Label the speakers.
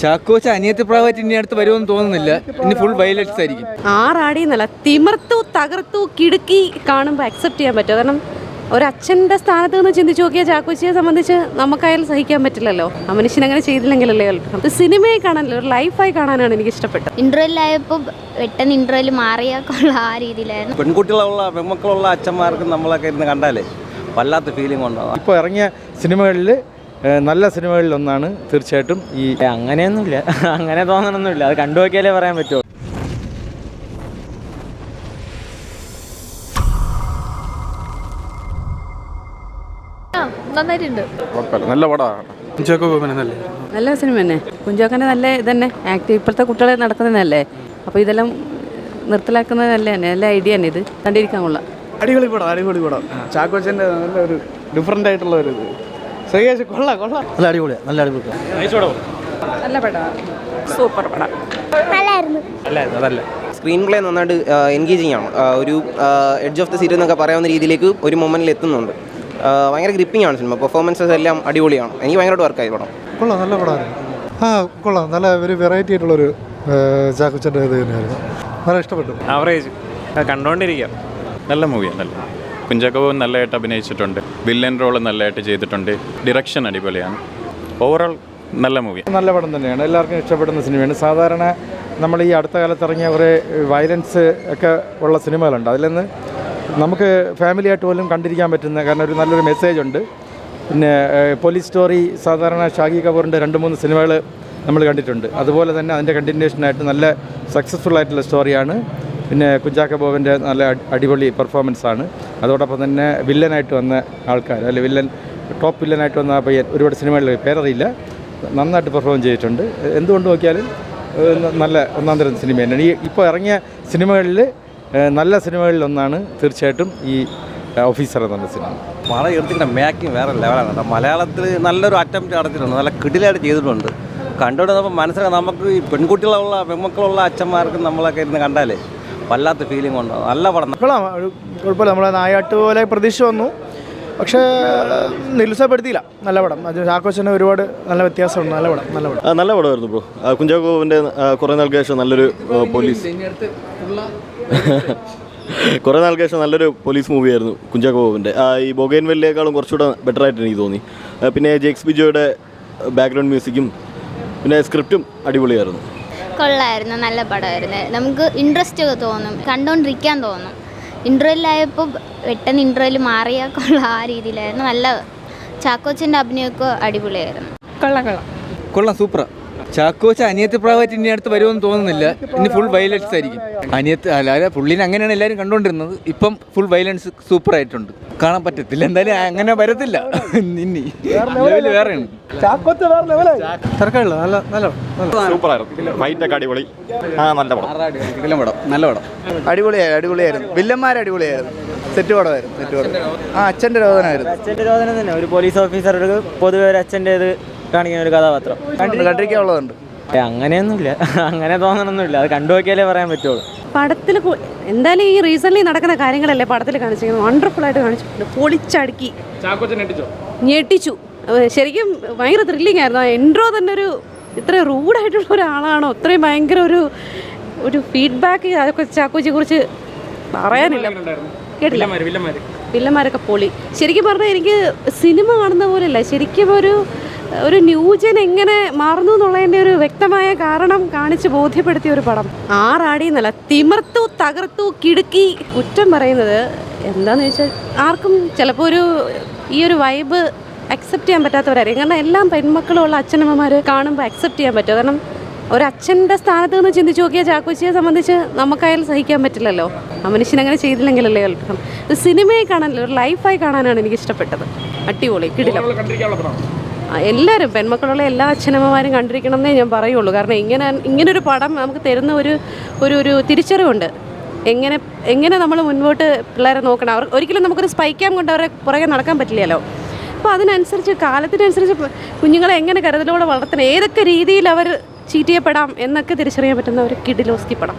Speaker 1: ചാക്കോച്ച അനിയത്തി പ്രാവായിട്ട് ഇനി അടുത്ത് വരുമെന്ന് തോന്നുന്നില്ല. ഇനി ഫുൾ വയലൻസ് ആയിരിക്കും.
Speaker 2: ആറാടിന്നല്ല, തിമിർത്തു തകർത്തു കിടുക്കി കാണുമ്പോൾ അക്സെപ്റ്റ് ചെയ്യാൻ പറ്റും. കാരണം ഒരച്ഛൻ്റെ സ്ഥാനത്ത് നിന്ന് ചിന്തിച്ച് നോക്കിയാൽ ചാക്കോച്ചിയെ സംബന്ധിച്ച് നമുക്കയാൾ സഹിക്കാൻ പറ്റില്ലല്ലോ. ആ മനുഷ്യൻ അങ്ങനെ ചെയ്തില്ലെങ്കിലല്ലേ അത് സിനിമയെ കാണാനല്ലോ, ഒരു ലൈഫായി കാണാനാണ് എനിക്ക് ഇഷ്ടപ്പെട്ടത്.
Speaker 3: ഇന്റർവെല്ലായപ്പോൾ പെട്ടെന്ന് ഇന്റർവെൽ മാറിയാക്കുള്ള ആ രീതിയിലായിരുന്നു.
Speaker 4: പെൺകുട്ടികളുള്ള പെൺമക്കളുള്ള അച്ഛന്മാർക്ക് നമ്മളൊക്കെ ഇരുന്ന് കണ്ടാലേ വല്ലാത്ത ഫീലിംഗ് ഉണ്ടാകും.
Speaker 5: ഇപ്പോൾ ഇറങ്ങിയ സിനിമകളിൽ നല്ല സിനിമകളിലൊന്നാണ് തീർച്ചയായിട്ടും ഈ.
Speaker 6: അങ്ങനെയൊന്നുമില്ല, അങ്ങനെ തോന്നണമെന്നില്ല, അത് കണ്ടു നോക്കിയാലേ പറയാൻ പറ്റുമോ.
Speaker 2: നന്നായിട്ടുണ്ട്,
Speaker 5: നല്ല പടമാണ്.
Speaker 2: നല്ല സിനിമ തന്നെ. കുഞ്ചാക്കൻ്റെ നല്ല ഇതന്നെ ആക്ട്. ഇപ്പോഴത്തെ കുട്ടികളെ നടക്കുന്നതല്ലേ, അപ്പോൾ ഇതെല്ലാം നിർത്തലാക്കുന്നത് നല്ല തന്നെ, നല്ല ഐഡിയ തന്നെ. ഇത് കണ്ടിരിക്കാൻ കൊള്ളാം.
Speaker 7: അടിപൊളി പടം, അടിപൊളി പടം. ചാക്കോച്ചൻ്റെ നല്ലൊരു ഡിഫറെൻ്റ് ആയിട്ടുള്ള ഒരു ഇത്. ശ്രീയേഷ് കൊള്ളാം, കൊള്ളാം.
Speaker 4: നല്ല അടിപൊളിയാണ്, നല്ല അടിപൊളി.
Speaker 2: നല്ല പടമാണ്, സൂപ്പർ പടം.
Speaker 4: അതല്ല സ്ക്രീൻ പ്ലേ നന്നായിട്ട് എൻഗേജിങ് ആണ്. ഒരു എഡ്ജ് ഓഫ് ദ സീറ്റ് എന്നൊക്കെ പറയാവുന്ന രീതിയിലേക്ക് ഒരു മൊമെൻറ്റിൽ എത്തുന്നുണ്ട്. ഭയങ്കര ഗ്രിപ്പിംഗ് ആണ് സിനിമ. പെർഫോമൻസസ് എല്ലാം അടിപൊളിയാണ്. എനിക്ക് ഭയങ്കരമായിട്ട് വർക്കായി പടം.
Speaker 8: കൊള്ളാം, നല്ല പടമായിരുന്നു. കൊള്ളാം, നല്ല ഒരു വെറൈറ്റി ആയിട്ടുള്ളൊരു ചാക്കോച്ചൻ്റെ ഇത് തന്നെയായിരുന്നു. നല്ല ഇഷ്ടപ്പെട്ടു.
Speaker 9: ആവറേജ്, കണ്ടുകൊണ്ടിരിക്കാം. നല്ല മൂവിയാണ്. നല്ല കുഞ്ചാക്കോവൻ നല്ലതായിട്ട് അഭിനയിച്ചിട്ടുണ്ട്. വില്ലൻ റോള് നല്ലതായിട്ട് ചെയ്തിട്ടുണ്ട്. ഡിറക്ഷൻ അടിപൊളിയാണ്. ഓവറോൾ നല്ല മൂവി,
Speaker 5: നല്ല പടം തന്നെയാണ്. എല്ലാവർക്കും ഇഷ്ടപ്പെടുന്ന സിനിമയാണ്. സാധാരണ നമ്മൾ ഈ അടുത്ത കാലത്ത് ഇറങ്ങിയ കുറേ വയലൻസ് ഒക്കെ ഉള്ള സിനിമകളുണ്ട്. അതിൽ നിന്ന് നമുക്ക് ഫാമിലിയായിട്ട് പോലും കണ്ടിരിക്കാൻ പറ്റുന്ന, കാരണം ഒരു നല്ലൊരു മെസ്സേജ് ഉണ്ട്. പിന്നെ പോലീസ് സ്റ്റോറി സാധാരണ ഷാഹി കപൂറിൻ്റെ 2-3 സിനിമകൾ നമ്മൾ കണ്ടിട്ടുണ്ട്. അതുപോലെ തന്നെ അതിൻ്റെ കണ്ടിന്യൂഷനായിട്ട് നല്ല സക്സസ്ഫുൾ ആയിട്ടുള്ള സ്റ്റോറിയാണ്. പിന്നെ കുഞ്ചാക്കോ ബോബൻ്റെ നല്ല അടിപൊളി പെർഫോമൻസാണ്. അതോടൊപ്പം തന്നെ വില്ലനായിട്ട് വന്ന ആൾക്കാർ, അല്ലെ വില്ലൻ, ടോപ്പ് വില്ലനായിട്ട് വന്ന ആ പയ്യൻ ഒരുപാട് സിനിമകളിൽ പേരറിയില്ല, നന്നായിട്ട് പെർഫോം ചെയ്തിട്ടുണ്ട്. എന്തുകൊണ്ട് നോക്കിയാലും നല്ല ഒന്നാം തരം സിനിമ തന്നെയാണ്. ഈ ഇപ്പോൾ ഇറങ്ങിയ സിനിമകളിൽ നല്ല സിനിമകളിലൊന്നാണ് തീർച്ചയായിട്ടും ഈ ഓഫീസർ എന്ന സിനിമ.
Speaker 4: പടം എടുത്തിട്ട് മേക്കിങ് വേറെ ലെവലാണ് കേട്ടോ. മലയാളത്തിൽ നല്ലൊരു അറ്റംപ്റ്റ് നടത്തിയിട്ടുണ്ട്, നല്ല കിടിലായിട്ട് ചെയ്തിട്ടുണ്ട്. കണ്ടുകൊണ്ട് നമ്മൾ മനസ്സിലാക്കാം, നമുക്ക് ഈ പെൺകുട്ടികളുള്ള പെൺമക്കളുള്ള അച്ഛന്മാർക്ക് നമ്മളൊക്കെ ഇരുന്ന് കണ്ടാലേ വല്ലാത്ത ഫീലിംഗ് ഉണ്ടാകും. നല്ല പടം.
Speaker 7: കുഴപ്പമില്ല, നമ്മളെ നായാട്ട് പോലെ പ്രതീക്ഷ വന്നു, പക്ഷേ നിരുത്സാഹപ്പെടുത്തിയില്ല. നല്ല പടം. അത് ചാക്കോച്ചന് ഒരുപാട് നല്ല വ്യത്യാസമുണ്ട്. നല്ല പടം, നല്ല പടം.
Speaker 10: നല്ല പടമായിരുന്നു ബ്രോ. കുഞ്ചാക്കോവിൻ്റെ കുറേ നാൾക്ക് ശേഷം നല്ലൊരു പോലീസ് കുറേ നാൾക്ക് ശേഷം നല്ലൊരു പോലീസ് മൂവിയായിരുന്നു കുഞ്ചാക്കോവിൻ്റെ. ഈ ബൊഗൈൻവെല്ലിനേക്കാളും കുറച്ചുകൂടെ ബെറ്ററായിട്ട് എനിക്ക് തോന്നി. പിന്നെ ജെക്സ് ബിജോയുടെ ബാക്ക്ഗ്രൗണ്ട് മ്യൂസിക്കും പിന്നെ സ്ക്രിപ്റ്റും അടിപൊളിയായിരുന്നു.
Speaker 3: കൊള്ളായിരുന്നു, നല്ല പടമായിരുന്നു. നമുക്ക് ഇൻട്രസ്റ്റ് ഒക്കെ തോന്നും, കണ്ടുകൊണ്ടിരിക്കാൻ തോന്നും. ഇന്റർവെല്ലായപ്പോൾ പെട്ടെന്ന് ഇന്റർവെൽ മാറിയാക്കുള്ള ആ രീതിയിലായിരുന്നു. നല്ല ചാക്കോച്ചൻ്റെ അഭിനയമൊക്കെ അടിപൊളിയായിരുന്നു.
Speaker 1: കൊള്ളാം, സൂപ്പറാ. ചാക്കോച്ച അനിയത്തി പ്രാവായിട്ട് ഇനി അടുത്ത് വരുമെന്ന് തോന്നുന്നില്ല. ഇനി ഫുൾ വയലൻസ് ആയിരിക്കും. അനിയത്ത് അല്ലാതെ പുള്ളിനെ അങ്ങനെയാണ് എല്ലാവരും കണ്ടുകൊണ്ടിരുന്നത്. ഇപ്പം ഫുൾ വയലൻസ് സൂപ്പർ ആയിട്ടുണ്ട്. കാണാൻ പറ്റത്തില്ല, എന്തായാലും അങ്ങനെ വരത്തില്ല. ഇനി വേറെയാണ്.
Speaker 10: സൂപ്പറായിരുന്നു. ഫൈറ്റൊക്കെ അടിപൊളി. നല്ല പടം,
Speaker 4: നല്ല പടം.
Speaker 7: അടിപൊളിയായിരുന്നു. വില്ലന്മാർ അടിപൊളിയായിരുന്നു. സെറ്റ് പടമായിരുന്നു. അച്ഛൻ്റെ രോദനമായിരുന്നു.
Speaker 6: അച്ഛൻ്റെ രോദനം തന്നെ. ഒരു പോലീസ് ഓഫീസർക്ക് പൊതുവെ ഒരു അച്ഛൻ്റെ ഇത് കാണിക്കുന്ന ഒരു കഥാപാത്രം
Speaker 7: കണ്ടിരിക്കാനുള്ളതുണ്ട്.
Speaker 6: അങ്ങനെയൊന്നുമില്ല, അങ്ങനെ തോന്നണമെന്നില്ല, അത് കണ്ടു നോക്കിയാലേ പറയാൻ പറ്റുള്ളൂ.
Speaker 2: പടത്തിൽ എന്തായാലും ഈ റീസെൻ്റ്ലി നടക്കുന്ന കാര്യങ്ങളല്ലേ പടത്തിൽ കാണിച്ചിരിക്കുന്നത്. വണ്ടർഫുൾ ആയിട്ട് കാണിച്ചിട്ടുണ്ട്. പൊളിച്ചടുക്കി ഞെട്ടിച്ചു. ശരിക്കും ഭയങ്കര ത്രില്ലിംഗ് ആയിരുന്നു. ആ ഇൻട്രോ തന്നെ ഒരു ഇത്ര റൂഡായിട്ടുള്ള ഒരാളാണോ, ഇത്രയും ഭയങ്കര ഒരു ഫീഡ്ബാക്ക് ചാക്കോച്ചിയെ കുറിച്ച് പറയാനില്ല. കേട്ടില്ല, വില്ലന്മാരൊക്കെ പൊളി. ശരിക്കും പറഞ്ഞാൽ എനിക്ക് സിനിമ കാണുന്ന പോലെയല്ല, ശരിക്കും ഒരു ന്യൂജൻ എങ്ങനെ മാറുന്നു എന്നുള്ളതിൻ്റെ ഒരു വ്യക്തമായ കാരണം കാണിച്ച് ബോധ്യപ്പെടുത്തിയ ഒരു പടം. ആറാടിന്നല്ല, തിമിർത്തു തകർത്തു കിടുക്കി. കുറ്റം പറയുന്നത് എന്താണെന്ന് വെച്ചാൽ ആർക്കും ചിലപ്പോൾ ഈ ഒരു വൈബ് അക്സെപ്റ്റ് ചെയ്യാൻ പറ്റാത്തവരായിരിക്കും. കാരണം എല്ലാം പെൺമക്കളുള്ള അച്ഛനമ്മമാർ കാണുമ്പോൾ അക്സെപ്റ്റ് ചെയ്യാൻ പറ്റും. കാരണം ഒരച്ഛൻ്റെ സ്ഥാനത്ത് നിന്ന് ചിന്തിച്ച് നോക്കിയാൽ ചാക്കോച്ചിയെ സംബന്ധിച്ച് നമുക്കയാൾ സഹിക്കാൻ പറ്റില്ലല്ലോ. ആ മനുഷ്യൻ അങ്ങനെ ചെയ്തില്ലെങ്കിലല്ലേ കേൾക്കണം. ഇത് സിനിമയെ കാണാനല്ലോ, ഒരു ലൈഫായി കാണാനാണ് എനിക്ക് ഇഷ്ടപ്പെട്ടത്. അടിപൊളി, കിടിലം. എല്ലാവരും പെൺമക്കളുള്ള എല്ലാ അച്ഛനമ്മമാരും കണ്ടിരിക്കണം എന്നേ ഞാൻ പറയുള്ളൂ. കാരണം ഇങ്ങനൊരു പടം നമുക്ക് തരുന്ന ഒരു തിരിച്ചറിവുണ്ട്. എങ്ങനെ നമ്മൾ മുൻപോട്ട് പിള്ളേരെ നോക്കണം. ഒരിക്കലും നമുക്കൊരു സ്പൈക്കാം കൊണ്ട് അവരെ പുറകെ നടക്കാൻ പറ്റില്ലല്ലോ. അപ്പോൾ അതിനനുസരിച്ച് കാലത്തിനനുസരിച്ച് കുഞ്ഞുങ്ങളെ എങ്ങനെ കരുതലോടെ വളർത്തണം, ഏതൊക്കെ രീതിയിൽ അവർ ചീറ്റ് ചെയ്യപ്പെടാം എന്നൊക്കെ തിരിച്ചറിയാൻ പറ്റുന്ന ഒരു കിടിലോസ്കി പടം.